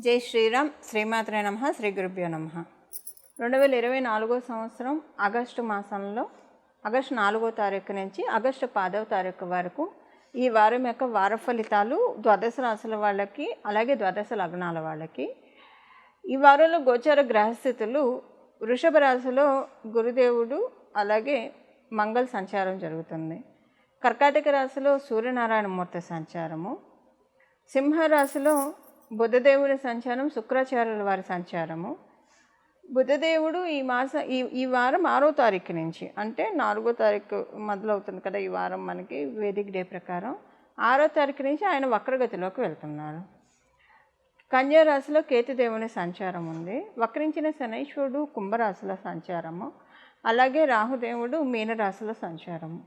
జై శ్రీరామ్. శ్రీమాత్రే నమః. శ్రీ గురుభ్యో నమః. 2024 సంవత్సరం ఆగస్టు మాసంలో ఆగస్టు 4వ తారీఖు నుంచి ఆగస్టు 10వ తారీఖు వరకు ఈ వారం యొక్క వార ఫలితాలు ద్వాదశ రాశుల వాళ్ళకి, అలాగే ద్వాదశ లగ్నాల వాళ్ళకి. ఈ వారంలో గోచార గ్రహస్థితులు వృషభ రాశిలో గురుదేవుడు, అలాగే మంగళ సంచారం జరుగుతుంది. కర్కాటక రాశిలో సూర్యనారాయణమూర్తి సంచారము, సింహరాశిలో బుధదేవుడి సంచారం, శుక్రాచార్యుల వారి సంచారము. బుధదేవుడు ఈ వారం 6వ తారీఖు నుంచి, అంటే 4వ తారీఖు మొదలవుతుంది కదా ఈ వారం మనకి వేదిక్ డే ప్రకారం. 6వ తారీఖు నుంచి ఆయన వక్రగతిలోకి వెళ్తున్నారు. కన్యా రాశిలో కేతుదేవుని సంచారం ఉంది. వక్రించిన శనైశ్వరుడు కుంభరాశిలో సంచారము, అలాగే రాహుదేవుడు మీనరాశిలో సంచారము.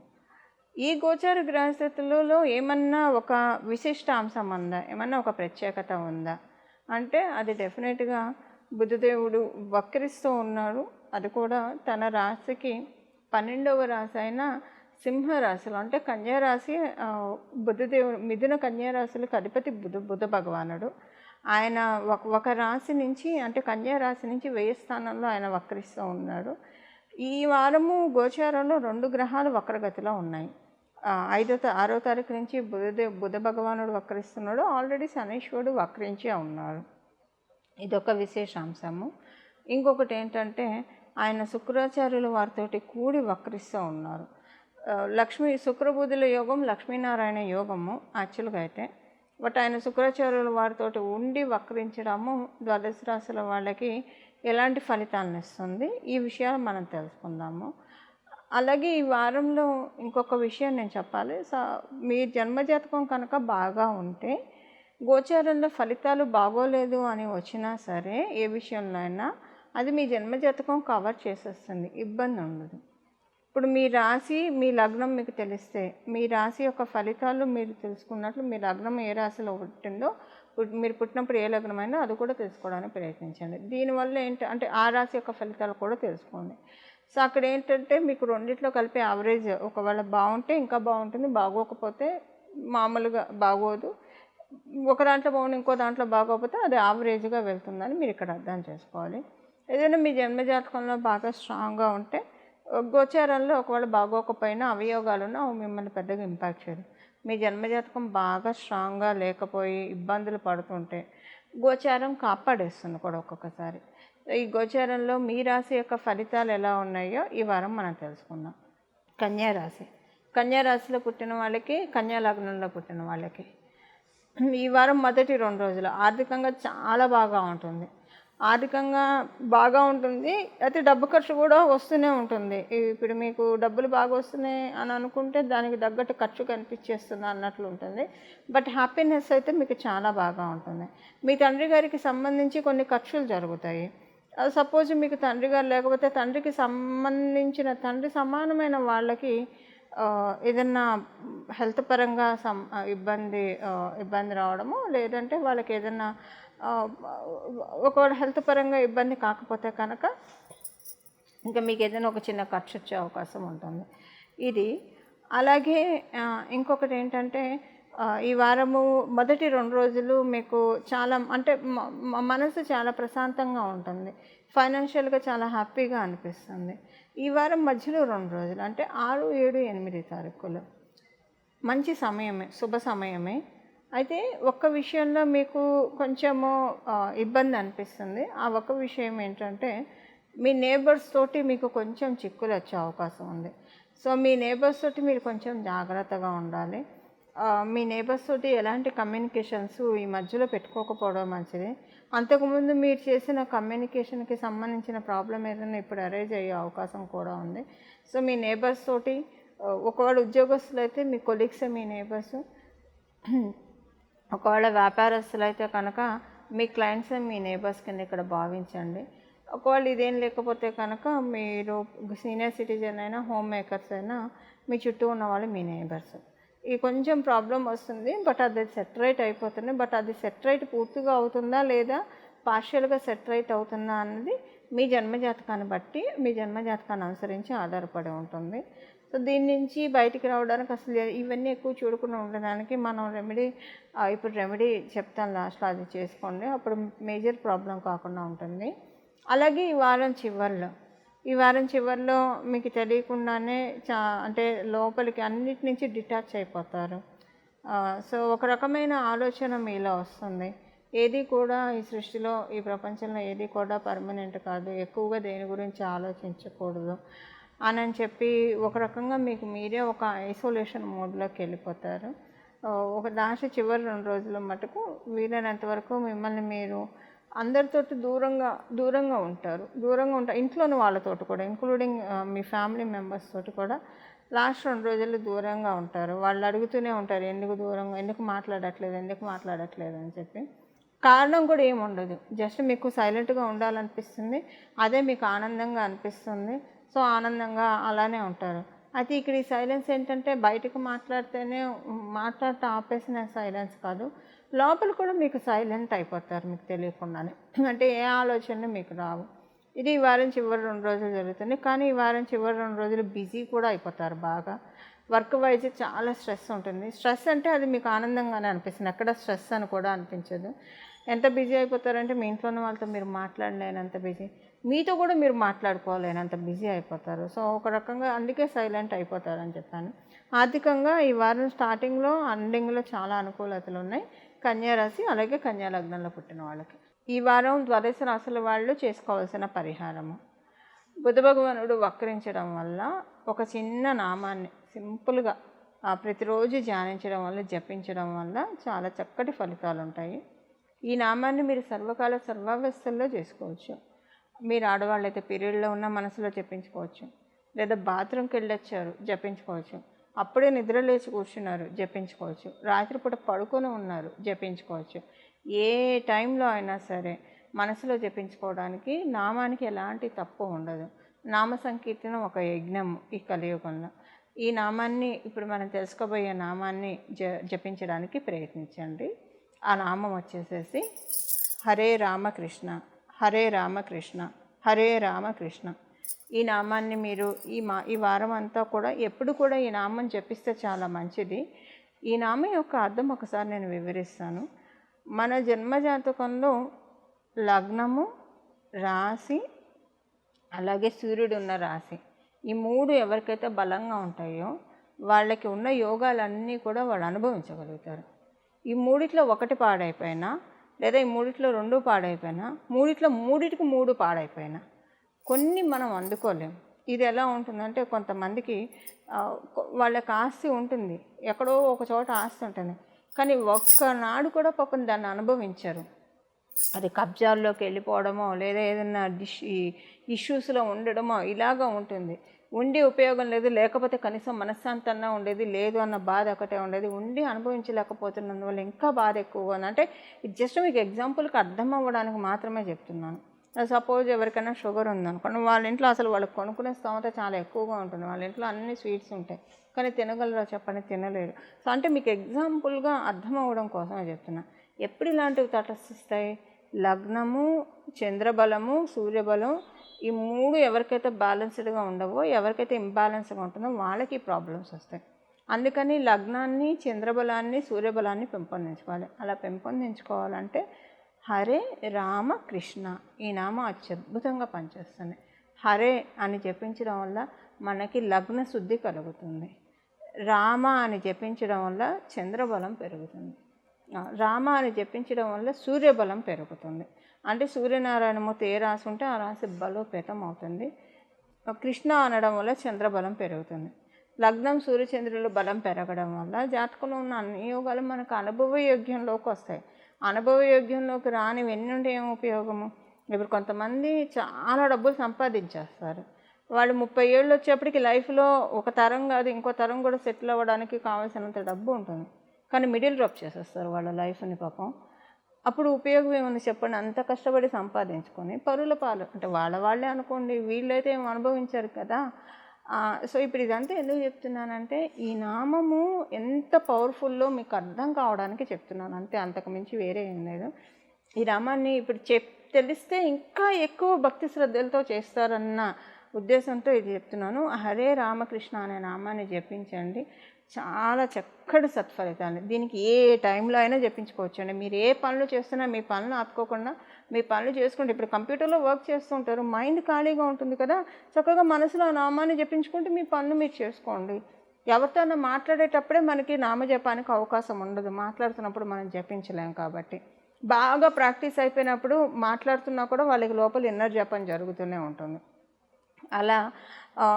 ఈ గోచార గ్రహస్థితులలో ఏమన్నా ఒక విశిష్ట అంశం ఉందా, ఏమన్నా ఒక ప్రత్యేకత ఉందా అంటే అది డెఫినెట్గా బుధదేవుడు వక్రిస్తూ ఉన్నాడు. అది కూడా తన రాశికి 12వ రాశి అయిన సింహరాశిలో, అంటే కన్యారాశి బుధదేవుడు మిథున కన్యారాశులకు అధిపతి బుధ భగవానుడు. ఆయన ఒక రాశి నుంచి, అంటే కన్యారాశి నుంచి 1000 స్థానంలో ఆయన వక్రిస్తూ ఉన్నాడు. ఈ వారము గోచారంలో 2 గ్రహాలు వక్రగతిలో ఉన్నాయి. 6వ తారీఖు నుంచి బుధ భగవానుడు వక్రిస్తున్నాడు. ఆల్రెడీ శనీశ్వరుడు వక్రించే ఉన్నాడు. ఇదొక విశేషాంశము. ఇంకొకటి ఏంటంటే ఆయన శుక్రాచార్యుల వారితోటి కూడి వక్రిస్తూ ఉన్నారు. శుక్రబుధుల యోగం లక్ష్మీనారాయణ యోగము యాక్చువల్గా అయితే, బట్ ఆయన శుక్రాచార్యుల వారితోటి ఉండి వక్రించడము ద్వాదశ రాశుల వాళ్ళకి ఎలాంటి ఫలితాలను ఇస్తుంది, ఈ విషయాలు మనం తెలుసుకుందాము. అలాగే ఈ వారంలో ఇంకొక విషయం నేను చెప్పాలి. మీ జన్మజాతకం కనుక బాగా ఉంటే గోచారంలో ఫలితాలు బాగోలేదు అని వచ్చినా సరే, ఏ విషయంలో అయినా అది మీ జన్మజాతకం కవర్ చేసేస్తుంది, ఇబ్బంది ఉండదు. ఇప్పుడు మీ రాశి, మీ లగ్నం మీకు తెలిస్తే, మీ రాశి యొక్క ఫలితాలు మీరు తెలుసుకున్నట్లు, మీ లగ్నం ఏ రాశిలో పుట్టిందో, మీరు పుట్టినప్పుడు ఏ లగ్నమైనా అది కూడా తెలుసుకోవడానికి ప్రయత్నించండి. దీనివల్ల అంటే ఆ రాశి యొక్క ఫలితాలు కూడా తెలుసుకోండి. సో అక్కడ ఏంటంటే మీకు రెండిట్లో కలిపి యావరేజ్, ఒకవేళ బాగుంటే ఇంకా బాగుంటుంది, బాగోకపోతే మామూలుగా బాగోదు, ఒక దాంట్లో బాగుండి ఇంకో దాంట్లో బాగోకపోతే అది యావరేజ్గా వెళ్తుందని మీరు ఇక్కడ అర్థం చేసుకోవాలి. ఏదైనా మీ జన్మజాతకంలో బాగా స్ట్రాంగ్గా ఉంటే గోచారంలో ఒకవేళ బాగోకపోయినా అవయోగాలున్నా మిమ్మల్ని పెద్దగా ఇంపాక్ట్ చేయదు. మీ జన్మజాతకం బాగా స్ట్రాంగ్గా లేకపోయి ఇబ్బందులు పడుతుంటే గోచారం కాపాడేస్తుంది కూడా ఒక్కొక్కసారి. ఈ గోచారంలో మీ రాశి యొక్క ఫలితాలు ఎలా ఉన్నాయో ఈ వారం మనం తెలుసుకుందాం. కన్యారాశిలో పుట్టిన వాళ్ళకి, కన్యా లగ్నంలో పుట్టిన వాళ్ళకి ఈ వారం మొదటి 2 రోజులు ఆర్థికంగా చాలా బాగా ఉంటుంది. ఆర్థికంగా బాగా ఉంటుంది, అయితే డబ్బు ఖర్చు కూడా వస్తూనే ఉంటుంది. ఇప్పుడు మీకు డబ్బులు బాగా వస్తున్నాయి అని అనుకుంటే దానికి తగ్గట్టు ఖర్చు కనిపించేస్తుంది అన్నట్లు ఉంటుంది. బట్ హ్యాపీనెస్ అయితే మీకు చాలా బాగా ఉంటుంది. మీ తండ్రి గారికి సంబంధించి కొన్ని ఖర్చులు జరుగుతాయి. సపోజ్ మీకు తండ్రి గారు లేకపోతే తండ్రికి సంబంధించిన తండ్రి సమానమైన వాళ్ళకి ఏదన్నా హెల్త్ పరంగా ఇబ్బంది రావడము, లేదంటే వాళ్ళకి ఏదన్నా ఒకవేళ హెల్త్ పరంగా ఇబ్బంది కాకపోతే కనుక ఇంకా మీకు ఏదైనా ఒక చిన్న ఖర్చు వచ్చే అవకాశం ఉంటుంది ఇది. అలాగే ఇంకొకటి ఏంటంటే ఈ వారము మొదటి 2 రోజులు మీకు చాలా, అంటే మనసు చాలా ప్రశాంతంగా ఉంటుంది, ఫైనాన్షియల్గా చాలా హ్యాపీగా అనిపిస్తుంది. ఈ వారం మధ్యలో 2 రోజులు, అంటే 6, 7, 8 తారీఖులు మంచి సమయమే, శుభ సమయమే. అయితే ఒక్క విషయంలో మీకు కొంచెము ఇబ్బంది అనిపిస్తుంది. ఆ ఒక్క విషయం ఏంటంటే మీ నేబర్స్ తోటి మీకు కొంచెం చిక్కులు వచ్చే అవకాశం ఉంది. సో మీ నేబర్స్ తోటి మీరు కొంచెం జాగ్రత్తగా ఉండాలి. మీ నేబర్స్ తోటి ఎలాంటి కమ్యూనికేషన్స్ ఈ మధ్యలో పెట్టుకోకపోవడం మంచిది. అంతకుముందు మీరు చేసిన కమ్యూనికేషన్కి సంబంధించిన ప్రాబ్లం ఏదైనా ఇప్పుడు అరైజ్ అయ్యే అవకాశం కూడా ఉంది. సో మీ నేబర్స్ తోటి, ఒకవేళ ఉద్యోగస్తులు అయితే మీ కొలీగ్సే మీ నేబర్స్, ఒకవేళ వ్యాపారస్తులు అయితే కనుక మీ క్లయింట్సే మీ నేబర్స్ కింద ఇక్కడ భావించండి. ఒకవేళ ఇదేం లేకపోతే కనుక మీరు సీనియర్ సిటిజన్ అయినా, హోమ్ మేకర్స్ అయినా మీ చుట్టూ ఉన్న వాళ్ళు మీ నేబర్స్. ఈ కొంచెం ప్రాబ్లం వస్తుంది, బట్ అది సెటరైట్ అయిపోతుంది. బట్ అది సెటరైట్ పూర్తిగా అవుతుందా లేదా పార్షియల్గా సెటరైట్ అవుతుందా అన్నది మీ జన్మజాతకాన్ని బట్టి, మీ జన్మజాతకాన్ని అనుసరించి ఆధారపడి ఉంటుంది. సో దీని నుంచి బయటికి రావడానికి అసలు ఇవన్నీ ఎక్కువ చూడకుండా ఉండడానికి మనం ఇప్పుడు రెమెడీ చెప్తాను లాస్ట్లో, అది చేసుకోండి, అప్పుడు మేజర్ ప్రాబ్లం కాకుండా ఉంటుంది. అలాగే ఈ వారం చివరిలో మీకు తెలియకుండానే అంటే లోపలికి అన్నిటి నుంచి డిటాచ్ అయిపోతారు. సో ఒక రకమైన ఆలోచన మీలో వస్తుంది, ఏది కూడా ఈ సృష్టిలో, ఈ ప్రపంచంలో ఏది కూడా పర్మనెంట్ కాదు, ఎక్కువగా దేని గురించి ఆలోచించకూడదు అని చెప్పి ఒక రకంగా మీకు మీరే ఒక ఐసోలేషన్ మోడ్లోకి వెళ్ళిపోతారు. ఒక లాస్ట్ చివరి 2 రోజుల మటుకు వీలైనంత వరకు మిమ్మల్ని మీరు అందరితోటి దూరంగా ఉంటారు. ఇంట్లోని వాళ్ళతోటి కూడా, ఇంక్లూడింగ్ మీ ఫ్యామిలీ మెంబర్స్ తోటి కూడా లాస్ట్ 2 రోజులు దూరంగా ఉంటారు. వాళ్ళు అడుగుతూనే ఉంటారు, ఎందుకు మాట్లాడట్లేదు అని చెప్పి. కారణం కూడా ఏముండదు, జస్ట్ మీకు సైలెంట్గా ఉండాలనిపిస్తుంది, అదే మీకు ఆనందంగా అనిపిస్తుంది. సో ఆనందంగా అలానే ఉంటారు. అయితే ఇక్కడ ఈ సైలెన్స్ ఏంటంటే బయటకు మాట్లాడటం ఆపేసిన సైలెన్స్ కాదు, లోపల కూడా మీకు సైలెంట్ అయిపోతారు మీకు తెలియకుండానే. అంటే ఏ ఆలోచనలు మీకు రావు. ఇది ఈ వారం చివరి 2 రోజులు జరుగుతుంది. కానీ ఈ వారం చివరి 2 రోజులు బిజీ కూడా అయిపోతారు బాగా. వర్క్ వైజ్ చాలా స్ట్రెస్ ఉంటుంది. స్ట్రెస్ అంటే అది మీకు ఆనందంగానే అనిపిస్తుంది, ఎక్కడ స్ట్రెస్ అని కూడా అనిపించదు. ఎంత బిజీ అయిపోతారంటే మీ ఇంట్లోని వాళ్ళతో మీరు మాట్లాడలేనంత బిజీ, మీతో కూడా మీరు మాట్లాడుకోలేనంత బిజీ అయిపోతారు. సో ఒక రకంగా అందుకే సైలెంట్ అయిపోతారని చెప్పాను. ఆర్థికంగా ఈ వారం స్టార్టింగ్లో ఎండింగ్లో చాలా అనుకూలతలు ఉన్నాయి కన్యారాశి, అలాగే కన్యా లగ్నంలో పుట్టిన వాళ్ళకి. ఈ వారం ద్వాదశ రాశుల వాళ్ళు చేసుకోవాల్సిన పరిహారము, బుధ భగవానుడు వక్రించడం వల్ల ఒక చిన్న నామాన్ని సింపుల్గా ప్రతిరోజు ధ్యానించడం వల్ల, జపించడం వల్ల చాలా చక్కటి ఫలితాలు ఉంటాయి. ఈ నామాన్ని మీరు సర్వకాల సర్వావస్థల్లో చేసుకోవచ్చు. మీరు ఆడవాళ్ళైతే పీరియడ్లో ఉన్న మనసులో జపించుకోవచ్చు, లేదా బాత్రూమ్కి వెళ్ళొచ్చారు జపించుకోవచ్చు, అప్పుడే నిద్ర లేచి కూర్చున్నారు జపించుకోవచ్చు, రాత్రిపూట పడుకొని ఉన్నారు జపించుకోవచ్చు. ఏ టైంలో అయినా సరే మనసులో జపించుకోవడానికి నామానికి ఎలాంటి తప్పు ఉండదు. నామ సంకీర్తనం ఒక యజ్ఞం ఈ కలియుగంలో. ఈ నామాన్ని ఇప్పుడు మనం తెలుసుకోబోయే నామాన్ని జపించడానికి ప్రయత్నించండి. ఆ నామం వచ్చేసేసి హరే రామకృష్ణ, హరే రామకృష్ణ, హరే రామకృష్ణ. ఈ నామాన్ని మీరు ఈ వారం అంతా కూడా ఎప్పుడు కూడా ఈ నామం జపిస్తే చాలా మంచిది. ఈ నామం యొక్క అర్థం ఒకసారి నేను వివరిస్తాను. మన జన్మజాతకంలో లగ్నము, రాశి, అలాగే సూర్యుడు ఉన్న రాశి, ఈ 3 ఎవరికైతే బలంగా ఉంటాయో వాళ్ళకి ఉన్న యోగాలన్నీ కూడా వాళ్ళు అనుభవించగలుగుతారు. ఈ 3 ఒకటి పాడైపోయినా, లేదా ఈ 3 2 పాడైపోయినా, 3టికి 3 పాడైపోయినా కొన్ని మనం అందుకోలేము. ఇది ఎలా ఉంటుందంటే కొంతమందికి వాళ్ళకి ఆస్తి ఉంటుంది, ఎక్కడో ఒక చోట ఆస్తి ఉంటుంది, కానీ ఒక్కనాడు కూడా పాపం దాన్ని అనుభవించరు. అది కబ్జాల్లోకి వెళ్ళిపోవడమో, లేదా ఏదైనా ఇష్యూస్లో ఉండడమో ఇలాగా ఉంటుంది. ఉండి ఉపయోగం లేదు, లేకపోతే కనీసం మనశ్శాంతంగా ఉండేది లేదు అన్న బాధ ఒకటే ఉండేది. ఉండి అనుభవించలేకపోతున్నందువల్ల ఇంకా బాధ ఎక్కువగా ఉంది. అంటే ఇది జస్ట్ మీకు ఎగ్జాంపుల్కి అర్థం అవ్వడానికి మాత్రమే చెప్తున్నాను. సపోజ్ ఎవరికైనా షుగర్ ఉందనుకోండి, వాళ్ళ ఇంట్లో అసలు వాళ్ళకి కొనుక్కునే స్తోమత చాలా ఎక్కువగా ఉంటుంది, వాళ్ళ ఇంట్లో అన్ని స్వీట్స్ ఉంటాయి, కానీ తినగలరా చెప్పండి, తినలేరు. సో అంటే మీకు ఎగ్జాంపుల్గా అర్థం అవ్వడం కోసమే చెప్తున్నా. ఎప్పుడు ఇలాంటివి తటస్థిస్తాయి? లగ్నము, చంద్రబలము, సూర్యబలం, ఈ 3 ఎవరికైతే బ్యాలెన్స్డ్గా ఉండవో, ఎవరికైతే ఇంబ్యాలెన్స్గా ఉంటుందో వాళ్ళకి ప్రాబ్లమ్స్ వస్తాయి. అందుకని లగ్నాన్ని, చంద్రబలాన్ని, సూర్యబలాన్ని పెంపొందించుకోవాలి. అలా పెంపొందించుకోవాలంటే హరే రామకృష్ణ ఈ నామం అత్యద్భుతంగా పనిచేస్తుంది. హరే అని జపించడం వల్ల మనకి లగ్న శుద్ధి కలుగుతుంది. రామ అని జపించడం వల్ల చంద్రబలం పెరుగుతుంది. రామ అని జపించడం వల్ల సూర్యబలం పెరుగుతుంది. అంటే సూర్యనారాయణమూర్తి ఏ రాశి ఉంటే ఆ రాశి బలోపేతం అవుతుంది. కృష్ణ అనడం వల్ల చంద్రబలం పెరుగుతుంది. లగ్నం సూర్యచంద్రుల బలం పెరగడం వల్ల జాతకంలో ఉన్న అన్ని యోగాలు మనకు అనుభవయోగ్యంలోకి వస్తాయి. అనుభవయోగ్యంలోకి రానివి ఎన్ని ఉంటే ఏం ఉపయోగము? ఇప్పుడు కొంతమంది చాలా డబ్బులు సంపాదించేస్తారు, వాళ్ళు 30 ఏళ్ళు వచ్చేప్పటికి లైఫ్లో ఒక తరం కాదు ఇంకో తరం కూడా సెటిల్ అవ్వడానికి కావాల్సినంత డబ్బు ఉంటుంది, కానీ మిడిల్ డ్రాప్ చేసేస్తారు వాళ్ళ లైఫ్ని పాపం. అప్పుడు ఉపయోగం ఏముంది చెప్పండి? అంత కష్టపడి సంపాదించుకొని పరుల పాలు, అంటే వాళ్ళే అనుకోండి, వీళ్ళైతే ఏం అనుభవించారు కదా. సో ఇప్పుడు ఇదంతా ఎందుకు చెప్తున్నానంటే ఈ నామము ఎంత పవర్ఫుల్లో మీకు అర్థం కావడానికి చెప్తున్నాను అంతే, అంతకుమించి వేరే ఏం లేదు. ఈ నామాన్ని ఇప్పుడు తెలిస్తే ఇంకా ఎక్కువ భక్తి శ్రద్ధలతో చేస్తారన్న ఉద్దేశంతో ఇది చెప్తున్నాను. హరే రామకృష్ణ అనే నామాన్ని జపించండి, చాలా చక్కటి సత్ఫలితాలు. దీనికి ఏ టైంలో అయినా జపించుకోవచ్చండి. మీరు ఏ పనులు చేస్తున్నా మీ పనులు ఆపుకోకుండా మీ పనులు చేసుకుంటే, ఇప్పుడు కంప్యూటర్లో వర్క్ చేస్తూ ఉంటారు, మైండ్ ఖాళీగా ఉంటుంది కదా, చక్కగా మనసులో ఆ నామాన్ని జపించుకుంటే మీ పనులు మీరు చేసుకోండి. ఎవరితోనో మాట్లాడేటప్పుడే మనకి నామజపానికి అవకాశం ఉండదు, మాట్లాడుతున్నప్పుడు మనం జపించలేం. కాబట్టి బాగా ప్రాక్టీస్ అయిపోయినప్పుడు మాట్లాడుతున్నా కూడా వాళ్ళకి లోపల ఇన్నర్ జపం జరుగుతూనే ఉంటుంది. అలా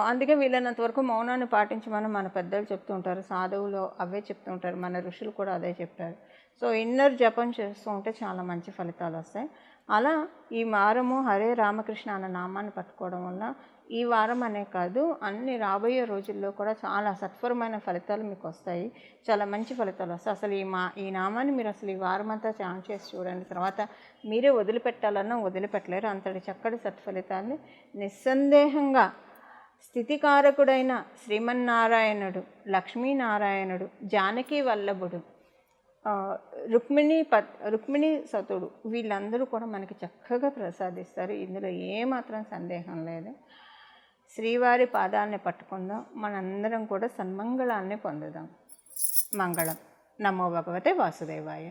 అందుకే వీలైనంత వరకు మౌనాన్ని పాటించమని మన పెద్దలు చెప్తూ ఉంటారు, సాధువులు అవే చెప్తూ ఉంటారు, మన ఋషులు కూడా అదే చెప్పారు. సో ఇన్నర్ జపం చేస్తూ ఉంటే చాలా మంచి ఫలితాలు వస్తాయి. అలా ఈ వారము హరే రామకృష్ణ అన్న నామాన్ని పట్టుకోవడం వల్ల ఈ వారం అనే కాదు, అన్ని రాబోయే రోజుల్లో కూడా చాలా సత్వరమైన ఫలితాలు మీకు వస్తాయి, చాలా మంచి ఫలితాలు వస్తాయి. అసలు ఈ నామాన్ని మీరు అసలు ఈ వారం అంతా ఛాన్ చేసి చూడండి, తర్వాత మీరే వదిలిపెట్టాలన్నా వదిలిపెట్టలేరు, అంతటి చక్కటి సత్ఫలితాన్ని నిస్సందేహంగా స్థితికారకుడైన శ్రీమన్నారాయణుడు, లక్ష్మీనారాయణుడు, జానకీ వల్లభుడు, రుక్మిణీ సతుడు, వీళ్ళందరూ కూడా మనకి చక్కగా ప్రసాదిస్తారు. ఇందులో ఏమాత్రం సందేహం లేదు. శ్రీవారి పాదాలని పట్టుకుందాం, మనందరం కూడా సన్మంగళాన్ని పొందుదాం. మంగళం. నమో భగవతే వాసుదేవాయ.